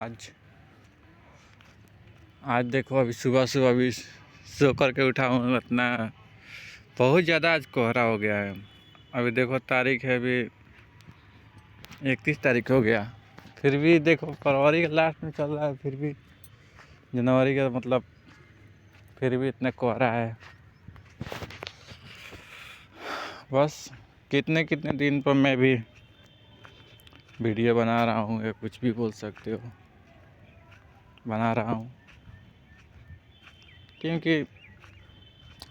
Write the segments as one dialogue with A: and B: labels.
A: आज आज देखो, अभी सुबह सुबह भी सो करके उठा हूँ। इतना बहुत ज़्यादा आज कोहरा हो गया है। अभी देखो तारीख है, अभी 31 तारीख हो गया, फिर भी देखो फरवरी के लास्ट में चल रहा है, फिर भी जनवरी का मतलब फिर भी इतना कोहरा है। बस कितने कितने दिन पर मैं भी वीडियो बना रहा हूँ, या कुछ भी बोल सकते हो, बना रहा हूँ, क्योंकि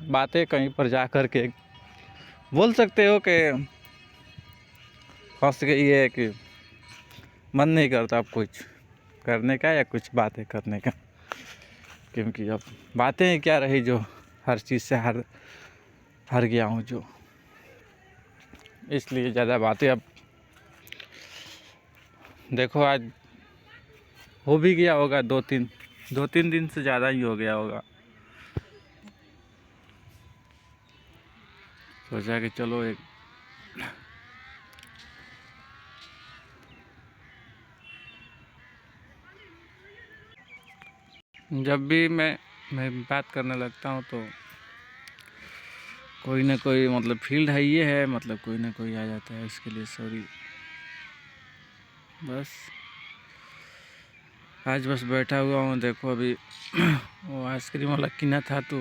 A: बातें कहीं पर जा कर के बोल सकते हो कि फंस गई है, कि मन नहीं करता अब कुछ करने का या कुछ बातें करने का, क्योंकि अब बातें ही क्या रही, जो हर चीज़ से हार गया हूँ, जो इसलिए ज़्यादा बातें अब देखो आज हो भी गया होगा, दो तीन दिन से ज़्यादा ही हो गया होगा। सोचा कि चलो एक जब भी मैं बात करने लगता हूँ तो कोई ना कोई मतलब फील्ड है, ये है मतलब कोई ना कोई आ जाता है, उसके लिए सॉरी। बस आज बस बैठा हुआ हूँ, देखो अभी वो आइसक्रीम वाला किना था, तो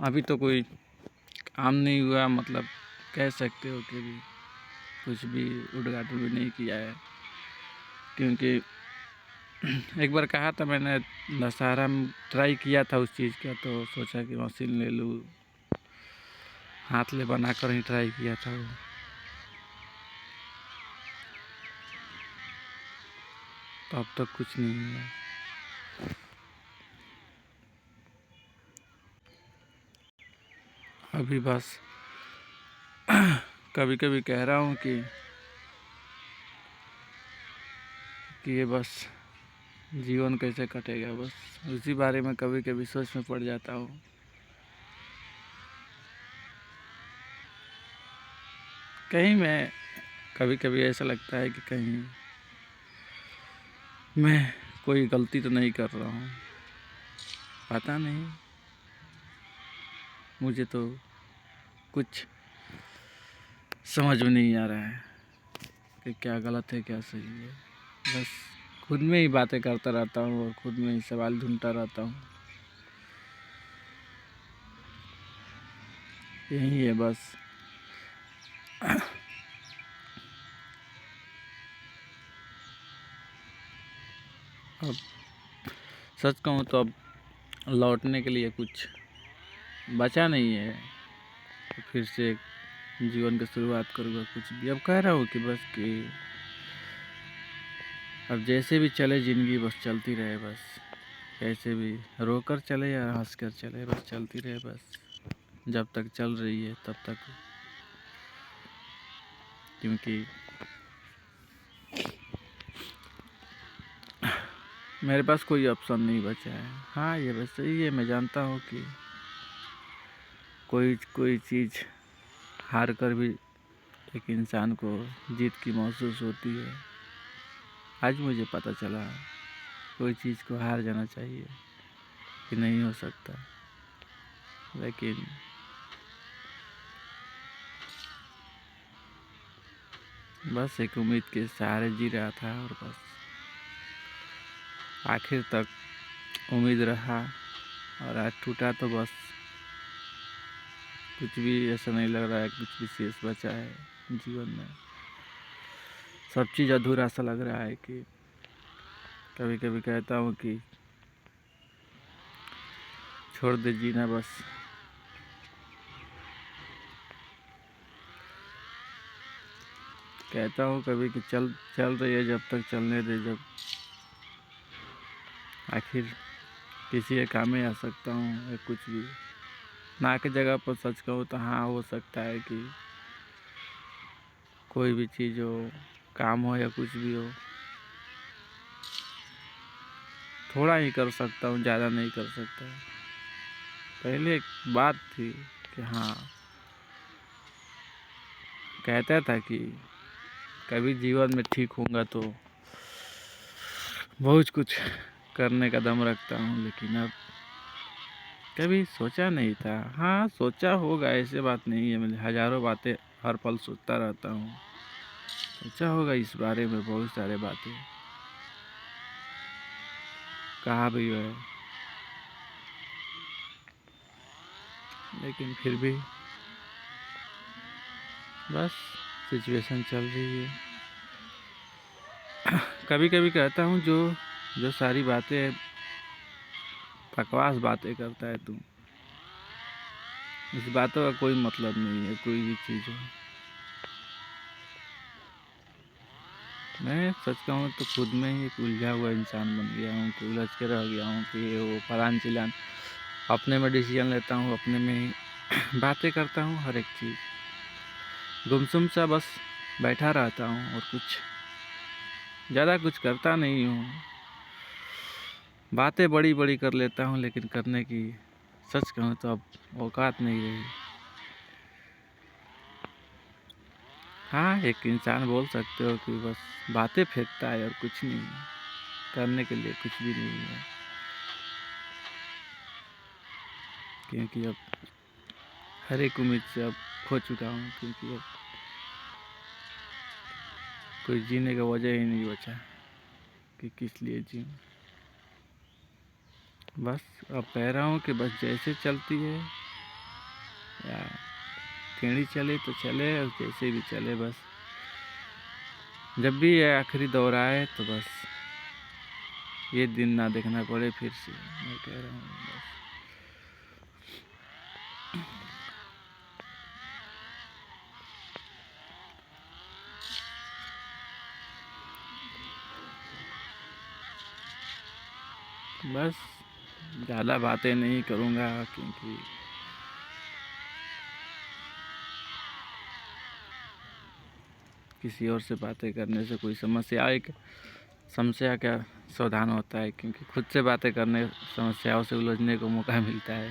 A: अभी तो कोई काम नहीं हुआ, मतलब कह सकते हो कि भी कुछ भी उद्घाटन भी नहीं किया है, क्योंकि एक बार कहा था मैंने, दशहरा में ट्राई किया था उस चीज़ का, तो सोचा कि मशीन ले लूँ, हाथ ले बना कर ही ट्राई किया था वो। तो अब तक कुछ नहीं हुआ। अभी बस कभी कभी कह रहा हूँ कि ये बस जीवन कैसे कटेगा, बस उसी बारे में कभी कभी सोच में पड़ जाता हूँ। कहीं मैं कभी कभी ऐसा लगता है कि कहीं मैं कोई गलती तो नहीं कर रहा हूँ, पता नहीं, मुझे तो कुछ समझ में नहीं आ रहा है कि क्या गलत है क्या सही है। बस खुद में ही बातें करता रहता हूँ और खुद में ही सवाल ढूंढता रहता हूँ, यही है बस। अब सच कहूँ तो अब लौटने के लिए कुछ बचा नहीं है, तो फिर से जीवन की शुरुआत करूँगा कुछ भी। अब कह रहा हूँ कि बस कि अब जैसे भी चले ज़िंदगी, बस चलती रहे, बस कैसे भी रो कर चले या हंस कर चले, बस चलती रहे, बस जब तक चल रही है तब तक, क्योंकि मेरे पास कोई ऑप्शन नहीं बचा है। हाँ ये बस सही है, मैं जानता हूँ कि कोई चीज़ हार कर भी एक इंसान को जीत की महसूस होती है। आज मुझे पता चला कोई चीज़ को हार जाना चाहिए कि नहीं हो सकता, लेकिन बस एक उम्मीद के सहारे जी रहा था, और बस आखिर तक उम्मीद रहा, और आज टूटा तो बस कुछ भी ऐसा नहीं लग रहा है कुछ विशेष बचा है जीवन में। सब चीज़ अधूरा सा लग रहा है, कि कभी कभी कहता हूँ कि छोड़ दे जीना बस, कहता हूँ कभी कि चल चल रही है जब तक चलने दे, जब आखिर किसी के काम में आ सकता हूँ या कुछ भी ना की जगह पर। सच कहूँ तो हाँ, हो सकता है कि कोई भी चीज़ हो, काम हो या कुछ भी हो, थोड़ा ही कर सकता हूँ, ज़्यादा नहीं कर सकता। पहले एक बात थी कि हाँ, कहता था कि कभी जीवन में ठीक होऊंगा तो बहुत कुछ करने का दम रखता हूँ, लेकिन अब कभी सोचा नहीं था। हाँ, सोचा होगा, ऐसे बात नहीं है, मैं हज़ारों बातें हर पल सोचता रहता हूँ। सोचा होगा इस बारे में बहुत सारे बातें, कहा भी है, लेकिन फिर भी बस सिचुएशन चल रही है। कभी कभी कहता हूँ जो जो सारी बातें बकवास बातें करता है तू, इस बातों का कोई मतलब नहीं है, कोई भी चीज़ हो। मैं सच कहूँ तो खुद में ही एक उलझा हुआ इंसान बन गया हूँ, कि उलझ के रह गया हूँ कि ये वो फलान चिलान। अपने में डिसीजन लेता हूँ, अपने में ही बातें करता हूँ, हर एक चीज़ गुमसुम सा बस बैठा रहता हूँ, और कुछ ज़्यादा कुछ करता नहीं हूँ। बातें बड़ी बड़ी कर लेता हूँ, लेकिन करने की सच कहूँ तो अब औकात नहीं रही। हाँ, एक इंसान बोल सकते हो कि बस बातें फेंकता है और कुछ नहीं है, करने के लिए कुछ भी नहीं है। क्योंकि अब हर एक उम्मीद से अब खो चुका हूँ, क्योंकि अब कोई जीने का वजह ही नहीं बचा कि किस लिए जीऊँ। बस अब कह रहा हूँ कि बस जैसे चलती है या टेढ़ी चले तो चले, और जैसे भी चले, बस जब भी ये आखिरी दौर आए तो बस ये दिन ना देखना पड़े फिर से, मैं कह रहा हूँ बस। बस ज़्यादा बातें नहीं करूँगा, क्योंकि किसी और से बातें करने से कोई समस्या का समाधान होता है, क्योंकि खुद से बातें करने समस्याओं से उलझने को मौका मिलता है।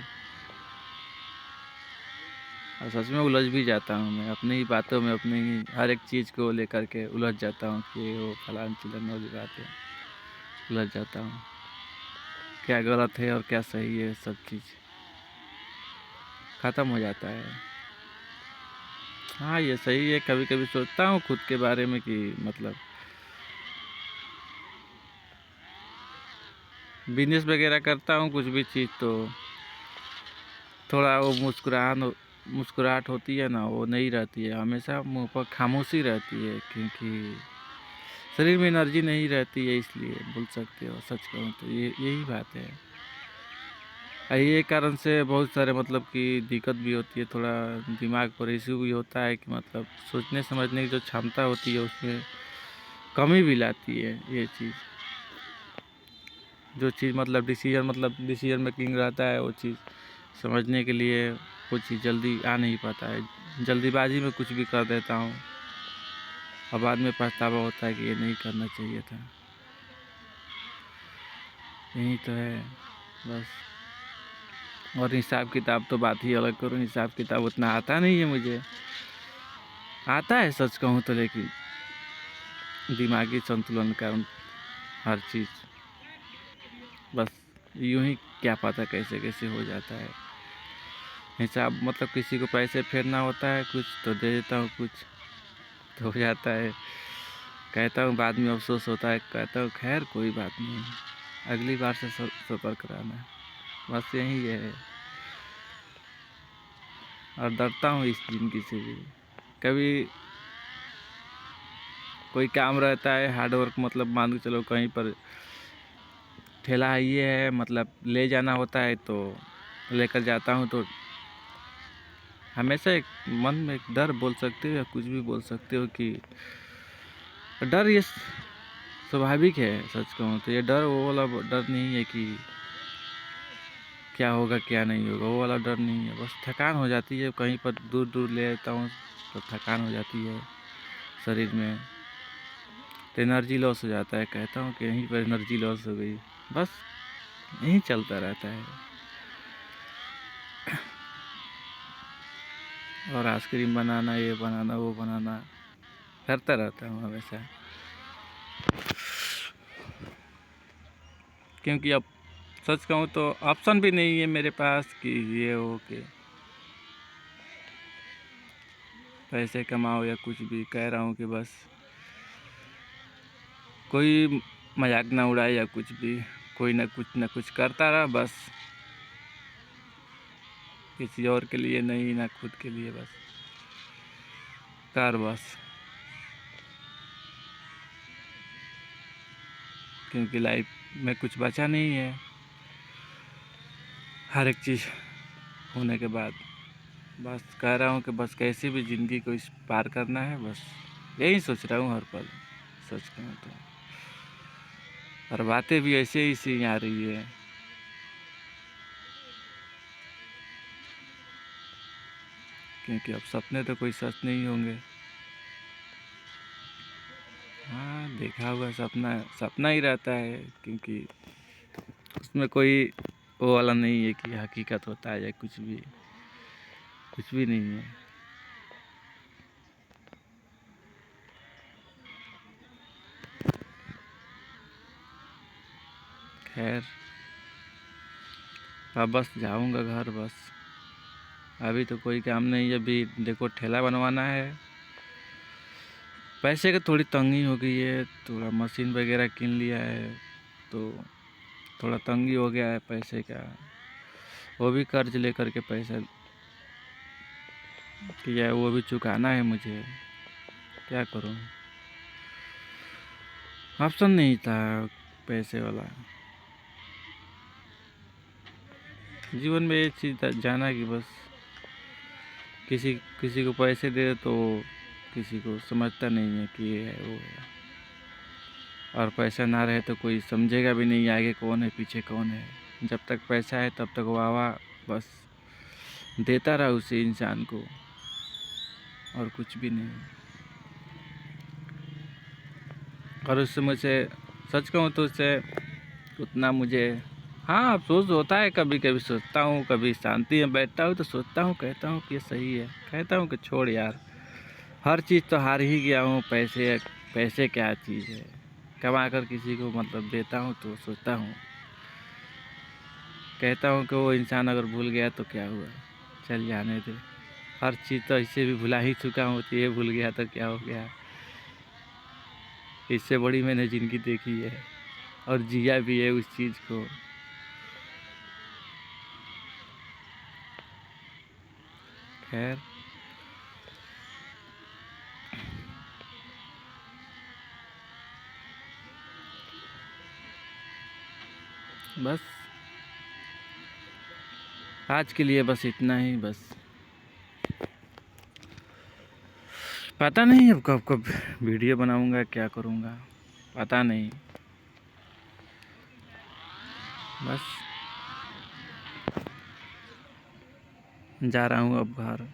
A: और सच में उलझ भी जाता हूँ मैं अपनी ही बातों में, अपनी ही हर एक चीज़ को लेकर के उलझ जाता हूँ कि वो फलान चिलान वाली बात है, उलझ जाता हूँ क्या गलत है और क्या सही है, सब चीज़ ख़त्म हो जाता है। हाँ, ये सही है। कभी कभी सोचता हूँ खुद के बारे में कि मतलब बिजनेस वगैरह करता हूँ कुछ भी चीज़, तो थोड़ा वो मुस्कुराहट होती है ना, वो नहीं रहती है, हमेशा मुंह पर खामोशी रहती है, क्योंकि शरीर में एनर्जी नहीं रहती है, इसलिए बोल सकते हो। सच कहूँ तो ये यही बात है। ये कारण से बहुत सारे मतलब कि दिक्कत भी होती है, थोड़ा दिमाग पर इश्यू भी होता है, कि मतलब सोचने समझने की जो क्षमता होती है उसमें कमी भी लाती है ये चीज़। जो चीज़ मतलब डिसीजन मेकिंग रहता है, वो चीज़ समझने के लिए वो चीज़ जल्दी आ नहीं पाता है। जल्दीबाजी में कुछ भी कर देता हूँ, और बाद में पछतावा होता है कि ये नहीं करना चाहिए था। यही तो है बस। और हिसाब किताब तो बात ही अलग करूँ, हिसाब किताब उतना आता नहीं है मुझे। आता है सच कहूँ तो, लेकिन दिमागी संतुलन का हर चीज़ बस यूं ही क्या पता कैसे कैसे हो जाता है। हिसाब मतलब किसी को पैसे फेरना होता है कुछ तो दे देता हूँ, कुछ तो हो जाता है। कहता हूँ बाद में अफसोस होता है, कहता हूँ खैर कोई बात नहीं, अगली बार से सतर्क रहना, बस यही है। और डरता हूँ इस ज़िंदगी से भी। कभी कोई काम रहता है हार्ड वर्क, मतलब मान के चलो कहीं पर ठेला ये है, मतलब ले जाना होता है तो लेकर जाता हूँ, तो हमेशा एक मन में एक डर बोल सकते हो या कुछ भी बोल सकते हो, कि डर ये स्वाभाविक है। सच कहूँ तो ये डर वो वाला डर नहीं है कि क्या होगा क्या नहीं होगा, वो वाला डर नहीं है। बस थकान हो जाती है, कहीं पर दूर दूर ले जाता हूँ तो थकान हो जाती है शरीर में, तो एनर्जी लॉस हो जाता है। कहता हूँ कि यहीं पर एनर्जी लॉस हो गई, बस यही चलता रहता है। और आइसक्रीम बनाना, ये बनाना, वो बनाना करता रहता हूँ हमेशा। क्योंकि अब सच कहूँ तो ऑप्शन भी नहीं है मेरे पास कि ये हो कि पैसे कमाओ या कुछ भी। कह रहा हूँ कि बस कोई मजाक ना उड़ाए या कुछ भी, कोई ना कुछ करता रहा बस, किसी और के लिए नहीं ना खुद के लिए, बस बस। क्योंकि लाइफ में कुछ बचा नहीं है, हर एक चीज़ होने के बाद बस कह रहा हूँ कि बस कैसे भी ज़िंदगी को इस पार करना है, बस यही सोच रहा हूँ हर पल। सोच के तो और बातें भी ऐसे ही सी आ रही है, क्योंकि अब सपने तो कोई सच नहीं होंगे। हाँ, देखा हुआ सपना सपना ही रहता है, क्योंकि उसमें कोई वो वाला नहीं है कि हकीकत होता है या कुछ भी नहीं है। खैर, अब बस जाऊंगा घर बस। अभी तो कोई काम नहीं है, अभी देखो ठेला बनवाना है। पैसे की थोड़ी तंगी हो गई है, थोड़ा मशीन वगैरह किन लिया है तो थोड़ा तंगी हो गया है पैसे का। वो भी कर्ज लेकर के पैसा किया है, वो भी चुकाना है मुझे। क्या करूं, ऑप्शन नहीं था पैसे वाला। जीवन में ये चीज़ जाना कि बस किसी किसी को पैसे दे तो किसी को समझता नहीं है कि ये है वो है, और पैसा ना रहे तो कोई समझेगा भी नहीं आगे कौन है पीछे कौन है। जब तक पैसा है तब तक वाह वाह बस देता रहा उसी इंसान को, और कुछ भी नहीं। और उससे मुझे सच कहूँ तो उससे उतना मुझे, हाँ अफसोस होता है, कभी कभी सोचता हूँ, कभी शांति में बैठता हूँ तो सोचता हूँ, कहता हूँ कि ये सही है, कहता हूँ कि छोड़ यार, हर चीज़ तो हार ही गया हूँ। पैसे पैसे क्या चीज़ है, कमा कर किसी को मतलब देता हूँ तो सोचता हूँ, कहता हूँ कि वो इंसान अगर भूल गया तो क्या हुआ, चल जाने दे। हर चीज़ तो ऐसे भी भुला ही चुका हूँ, तो ये भूल गया तो क्या हो गया। इससे बड़ी मैंने ज़िंदगी देखी है और जिया भी है उस चीज़ को। खैर, बस आज के लिए बस इतना ही। बस पता नहीं अब कब कब वीडियो बनाऊंगा, क्या करूंगा पता नहीं। बस जा रहा हूँ अब घर।